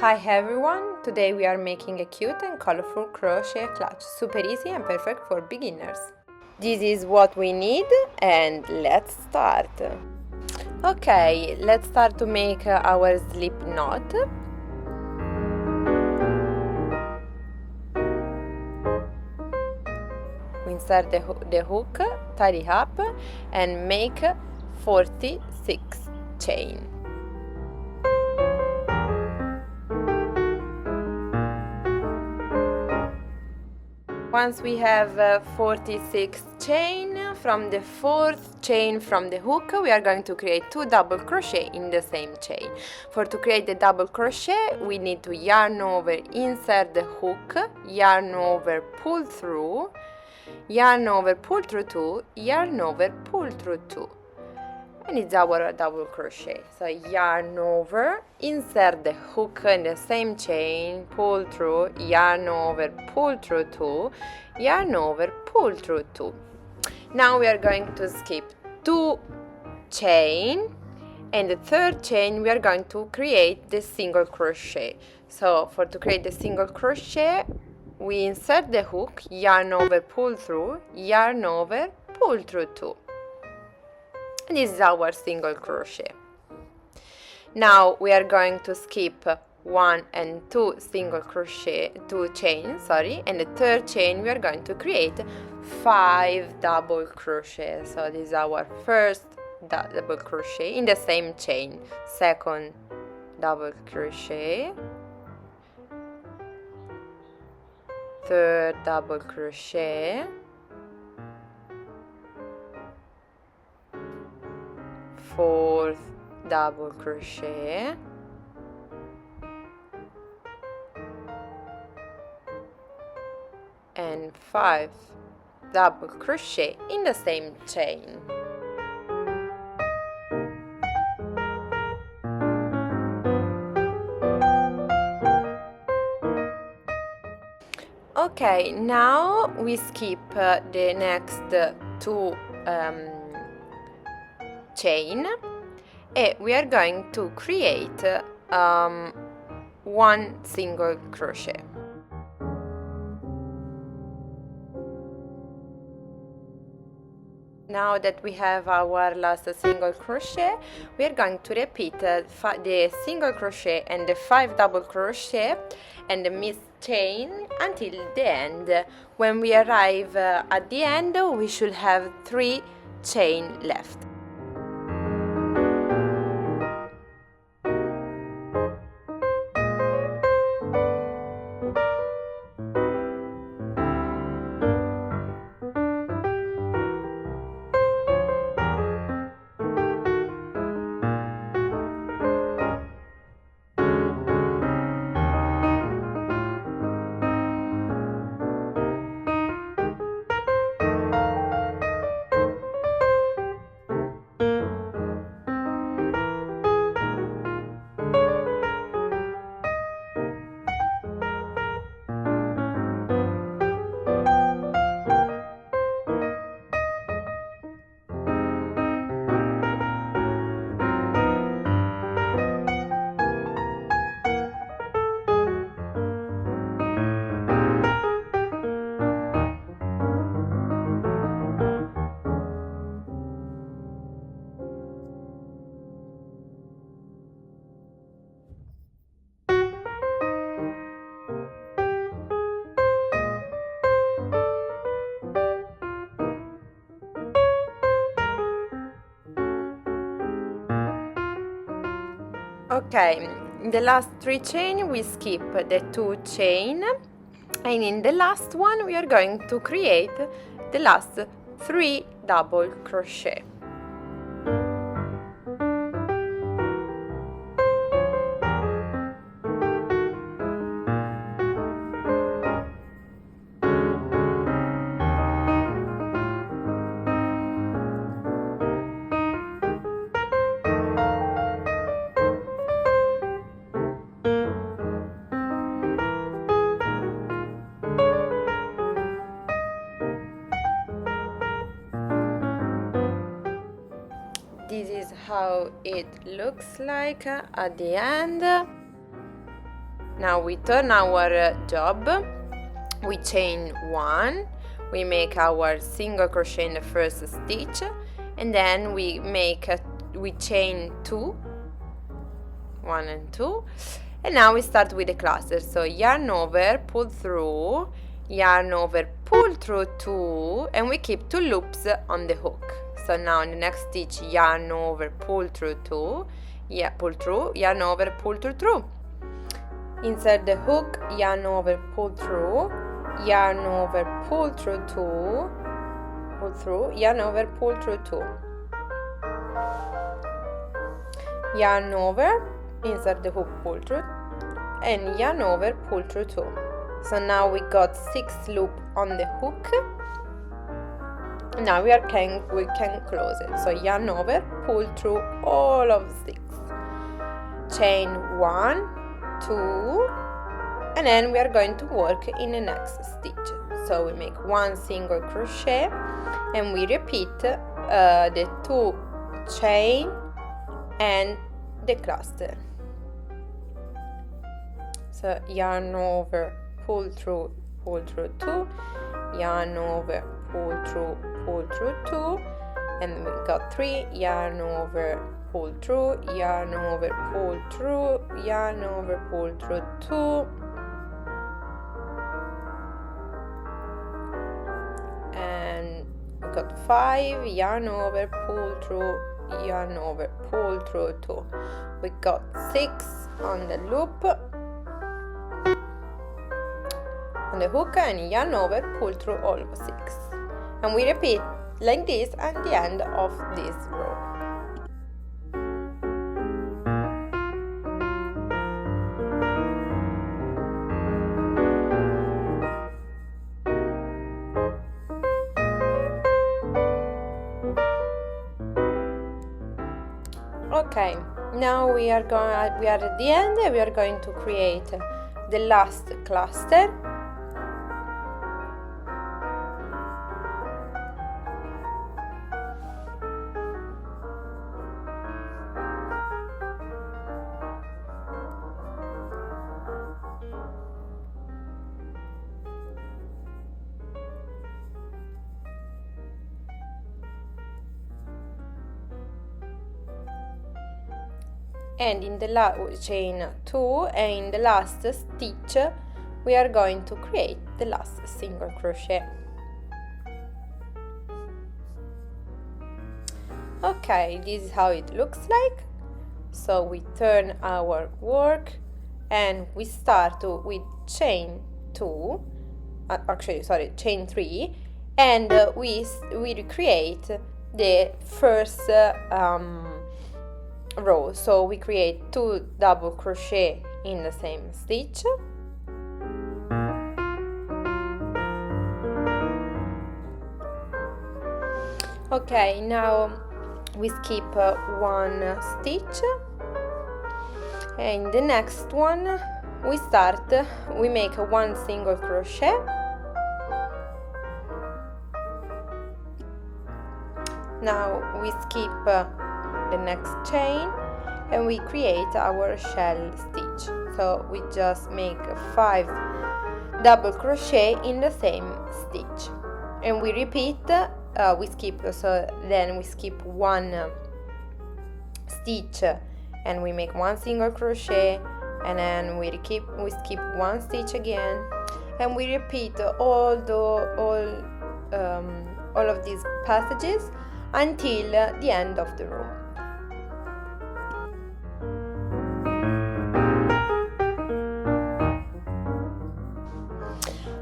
Hi everyone! Today we are making a cute and colorful crochet clutch, super easy and perfect for beginners. This is what we need and let's start. Okay, let's start to make our slip knot. We insert the hook, tie it up and make 46 chain. Once we have 46 chain, from the fourth chain from the hook, we are going to create 2 double crochet in the same chain. For to create the double crochet, we need to yarn over, insert the hook, yarn over, pull through, yarn over, pull through 2, yarn over, pull through 2. And it's our double crochet. So yarn over, insert the hook in the same chain, pull through, yarn over, pull through 2, yarn over, pull through 2. Now we are going to skip 2 chain, and the third chain we are going to create the single crochet. So for to create the single crochet, we insert the hook, yarn over, pull through, yarn over, pull through 2. This is our single crochet. Now we are going to skip 1 and 2 single crochet, 2 chains, and the third chain we are going to create 5 double crochet. So this is our first double crochet in the same chain, second double crochet, third double crochet, fourth double crochet, and 5 double crochet in the same chain. Okay, now we skip the next 2 chain, and we are going to create 1 single crochet. Now that we have our last single crochet, we are going to repeat the single crochet and the 5 double crochet and the missed chain until the end. When we arrive at the end, we should have 3 chain left. Okay, in the last 3 chain we skip the 2 chain, and in the last one we are going to create the last 3 double crochet. This is how it looks like at the end. Now we turn our job, we chain 1, we make our single crochet in the first stitch, and then we chain 2, 1 and 2, and now we start with the cluster. So yarn over, pull through, yarn over, pull through 2, and we keep 2 loops on the hook. So now in the next stitch, yarn over, pull through 2, pull through, yarn over, pull through. Insert the hook, yarn over, pull through, yarn over, pull through 2, pull through, yarn over, pull through 2. Yarn over, insert the hook, pull through, and yarn over, pull through 2. So now we got 6 loops on the hook. Now we can close it. So yarn over, pull through all of 6. Chain 1, 2, and then we are going to work in the next stitch. So we make 1 single crochet and we repeat the 2 chain and the cluster. So yarn over, pull through 2, yarn over, pull through 2, and we got 3, yarn over, pull through, yarn over, pull through, yarn over, pull through 2, and we got 5, yarn over, pull through, yarn over, pull through 2. We got 6 on the loop on the hook, and yarn over, pull through all of 6, and we repeat like this at the end of this row. Okay, now we are at the end, and we are going to create the last cluster. And in the chain 2, and in the last stitch we are going to create the last single crochet. Okay, this is how it looks like. So we turn our work and we start with chain 2, chain 3, and we recreate the first row. So we create 2 double crochet in the same stitch, okay. Now we skip 1 stitch, and the next one we make 1 single crochet, now we skip the next chain and we create our shell stitch. So we just make 5 double crochet in the same stitch, and we repeat, we skip 1 stitch and we make 1 single crochet, and then we skip 1 stitch again, and we repeat all of these passages until the end of the row.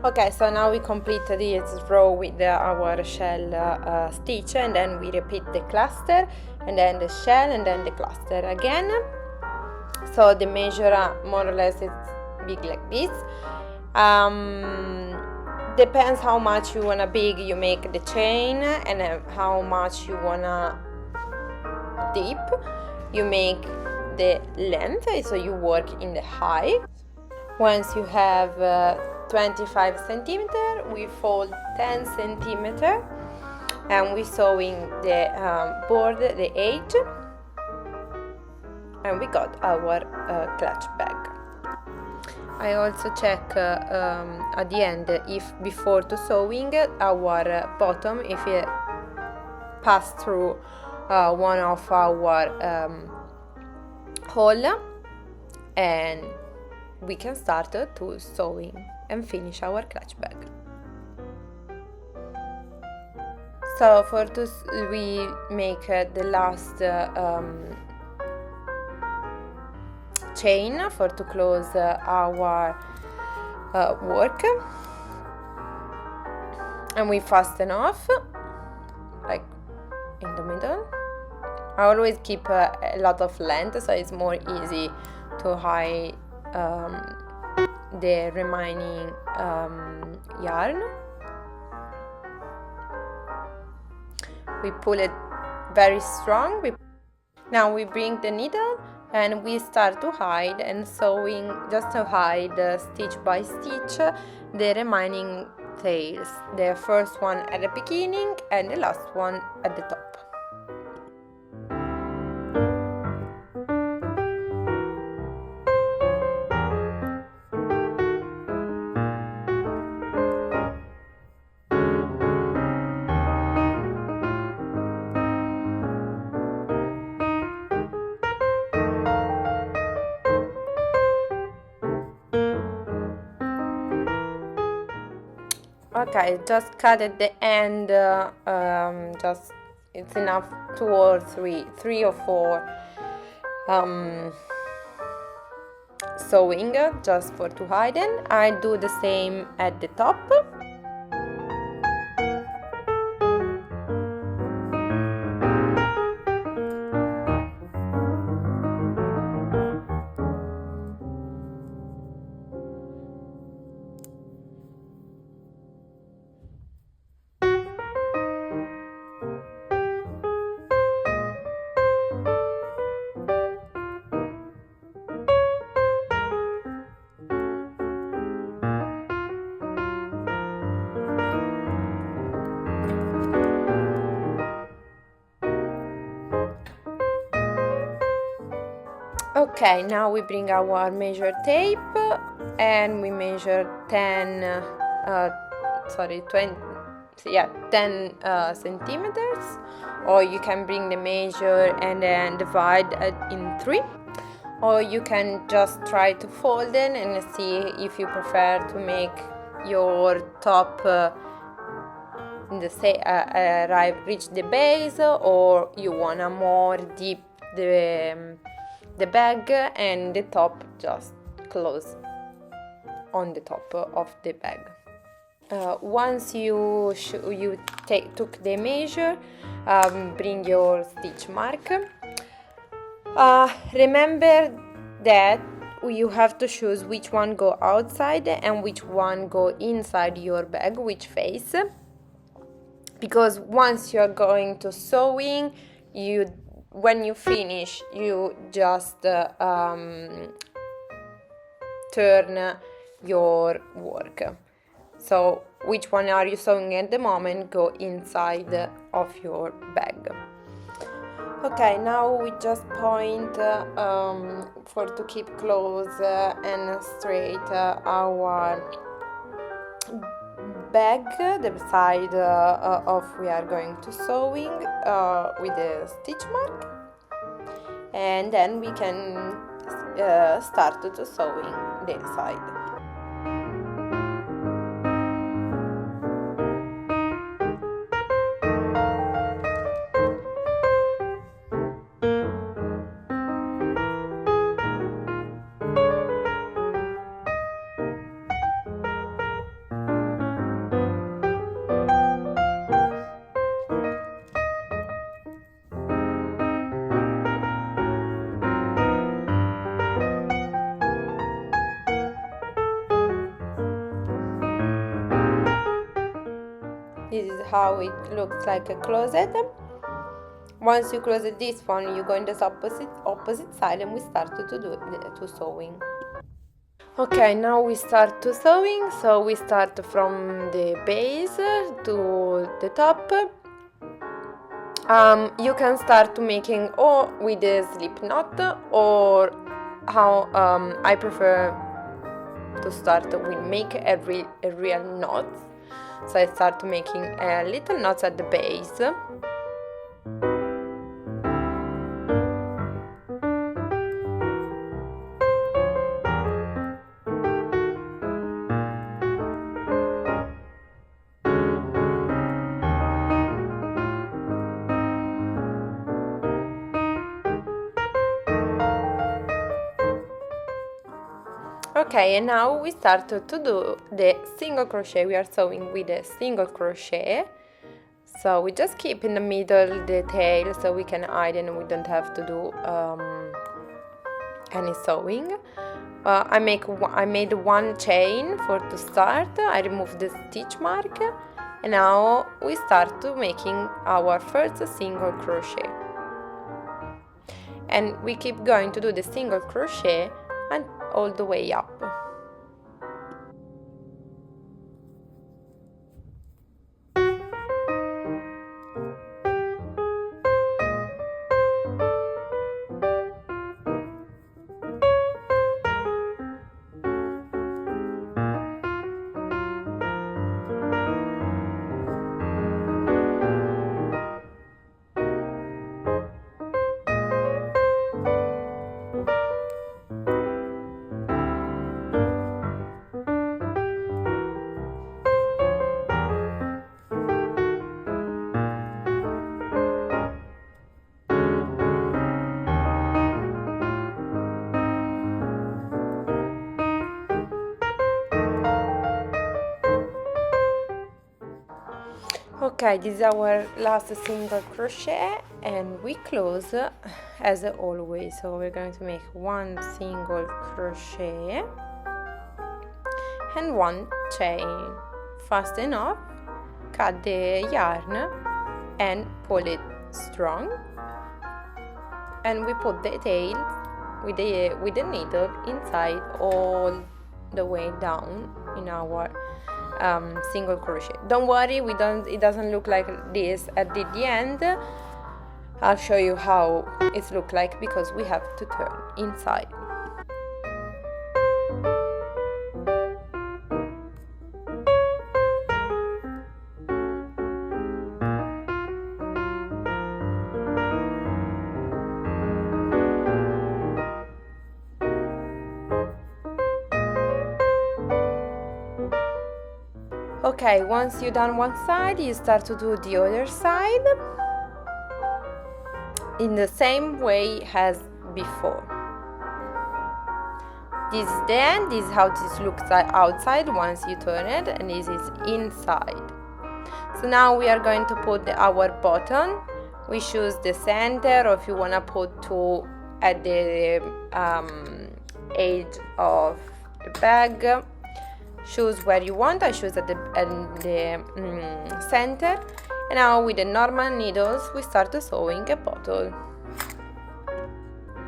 Okay, so now we complete this row with our shell stitch, and then we repeat the cluster, and then the shell, and then the cluster again. So the measure more or less is big like this. Depends how much you wanna big you make the chain, and how much you wanna deep you make the length, so you work in the height. Once you have 25 centimeter, we fold 10 centimeter, and we sewing the border, the edge, and we got our clutch bag. I also check at the end if before to sewing our bottom, if it passed through one of our hole, and we can start to sewing and finish our clutch bag. So for this we make the last chain for to close our work, and we fasten off like in the middle. I always keep a lot of length, so it's more easy to hide the remaining yarn. We pull it very strong. Now we bring the needle and we start to hide and sewing, just to hide stitch by stitch the remaining tails, the first one at the beginning and the last one at the top. Okay, just cut at the end, just it's enough 2 or 3 or 4 sewing just for to hide it. I do the same at the top. Okay, now we bring our measure tape and we measure 10 centimeters, or you can bring the measure and then divide it in 3, or you can just try to fold it and see if you prefer to make your top reach the base, or you want a more deep the bag and the top just close on the top of the bag. Once you took the measure, bring your stitch mark. Remember that you have to choose which one go outside and which one go inside your bag, which face, because once you're going to sewing, when you finish, you just turn your work. So which one are you sewing at the moment go inside of your bag. Okay, now we just point for to keep close and straight our bag, the side of we are going to sewing with the stitch mark, and then we can start to sewing the inside. This is how it looks like a closet. Once you close this one, you go in the opposite side and we start to do to sewing. Okay, now we start to sewing. So we start from the base to the top. You can start to making or with a slip knot, or how I prefer to start, we make a real knot. So I start making little knots at the base. Okay, and now we start to do the single crochet. We are sewing with a single crochet, so we just keep in the middle the tail so we can hide and we don't have to do any sewing. I made one chain for to start. I remove the stitch mark, and now we start to making our first single crochet, and we keep going to do the single crochet and all the way up. Okay, this is our last single crochet, and we close as always. So we're going to make one single crochet and one chain. Fast enough, cut the yarn and pull it strong, and we put the tail with the needle inside all the way down in our single crochet. Don't worry, it doesn't look like this at the end. I'll show you how it looks like because we have to turn inside. Okay, once you've done one side, you start to do the other side in the same way as before. This is the end. This is how this looks outside once you turn it, and this is inside. So now we are going to put our button. We choose the center, or if you want to put two at the edge of the bag. Choose where you want. I choose at the center, and now with the normal needles we start sewing a bottle.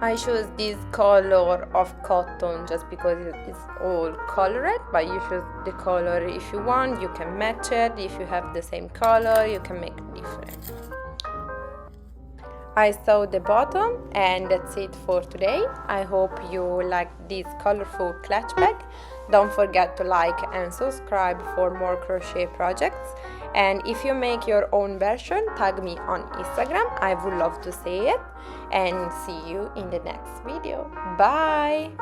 I choose this color of cotton just because it's all colored, but you choose the color if you want. You can match it. If you have the same color, you can make it different. I sewed the bottom, and that's it for today. I hope you like this colorful clutch bag. Don't forget to like and subscribe for more crochet projects. And if you make your own version, tag me on Instagram. I would love to see it. And see you in the next video. Bye!